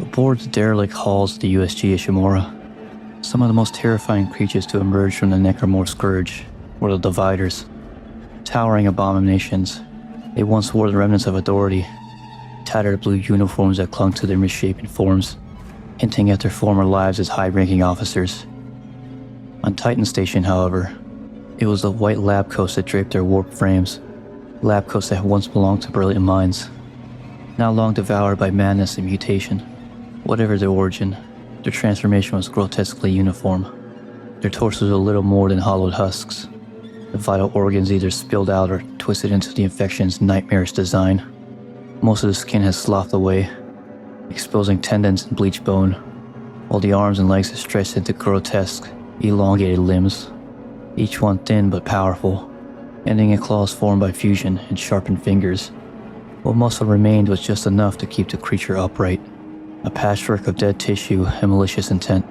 Aboard the derelict halls of the USG Ishimura, some of the most terrifying creatures to emerge from the necromorph scourge were the Dividers. Towering abominations, they once wore the remnants of authority, tattered blue uniforms that clung to their misshapen forms, hinting at their former lives as high-ranking officers. On Titan Station, however, it was the white lab coats that draped their warped frames, lab coats that once belonged to brilliant minds, now long devoured by madness and mutation. Whatever their origin, their transformation was grotesquely uniform. Their torsos were little more than hollowed husks, the vital organs either spilled out or twisted into the infection's nightmarish design. Most of the skin has sloughed away, exposing tendons and bleached bone, while the arms and legs are stretched into grotesque, elongated limbs, each one thin but powerful, ending in claws formed by fusion and sharpened fingers. What muscle remained was just enough to keep the creature upright, a patchwork of dead tissue and malicious intent.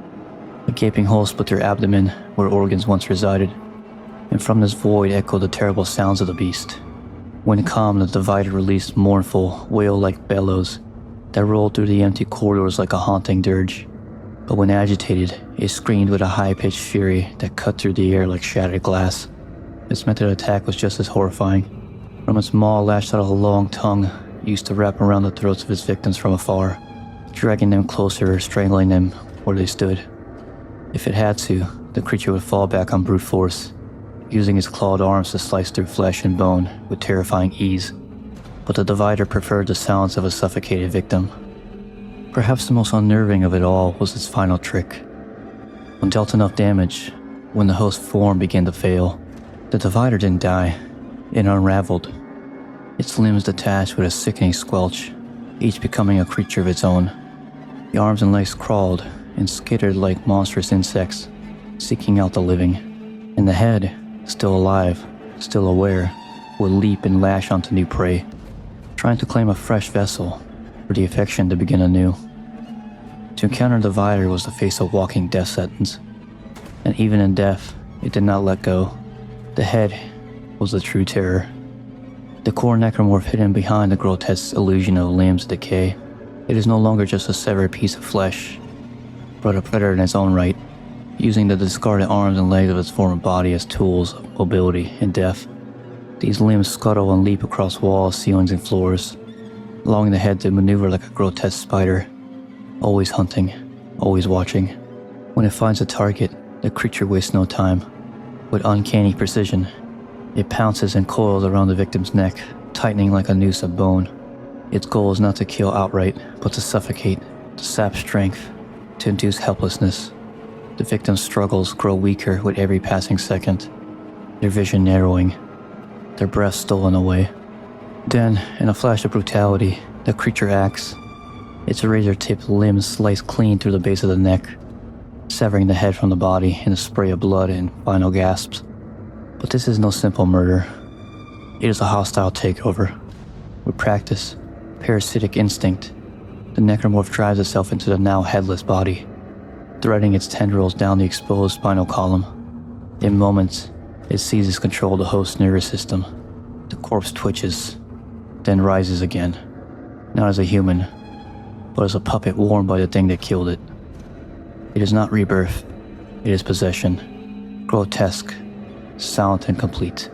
A gaping hole split their abdomen where organs once resided, and from this void echoed the terrible sounds of the beast. When calm, the Divider released mournful, wail-like bellows that rolled through the empty corridors like a haunting dirge. But when agitated, it screamed with a high-pitched fury that cut through the air like shattered glass. Its method of attack was just as horrifying. From its maw lashed out a long tongue used to wrap around the throats of its victims from afar, dragging them closer or strangling them where they stood. If it had to, the creature would fall back on brute force, using its clawed arms to slice through flesh and bone with terrifying ease. But the Divider preferred the sounds of a suffocated victim. Perhaps the most unnerving of it all was its final trick. When dealt enough damage, when the host form began to fail, the Divider didn't die, it unraveled. Its limbs detached with a sickening squelch, each becoming a creature of its own. The arms and legs crawled and skittered like monstrous insects, seeking out the living. And the head, still alive, still aware, would leap and lash onto new prey, trying to claim a fresh vessel for the affection to begin anew. To encounter the Divider was to face a walking death sentence, and even in death, it did not let go. The head was the true terror. The core necromorph hidden behind the grotesque illusion of limbs decay. It is no longer just a severed piece of flesh, but a predator in its own right, using the discarded arms and legs of its former body as tools of mobility and death. These limbs scuttle and leap across walls, ceilings, and floors, allowing the head to maneuver like a grotesque spider, always hunting, always watching. When it finds a target, the creature wastes no time. With uncanny precision, it pounces and coils around the victim's neck, tightening like a noose of bone. Its goal is not to kill outright, but to suffocate, to sap strength, to induce helplessness. The victim's struggles grow weaker with every passing second, their vision narrowing, their breath stolen away. Then, in a flash of brutality, the creature acts. Its razor-tipped limbs slice clean through the base of the neck, severing the head from the body in a spray of blood and final gasps. But this is no simple murder. It is a hostile takeover. With practice, parasitic instinct, the necromorph drives itself into the now headless body, threading its tendrils down the exposed spinal column. In moments, it seizes control of the host's nervous system. The corpse twitches, then rises again, not as a human, but as a puppet worn by the thing that killed it. It is not rebirth, it is possession, grotesque, silent and complete.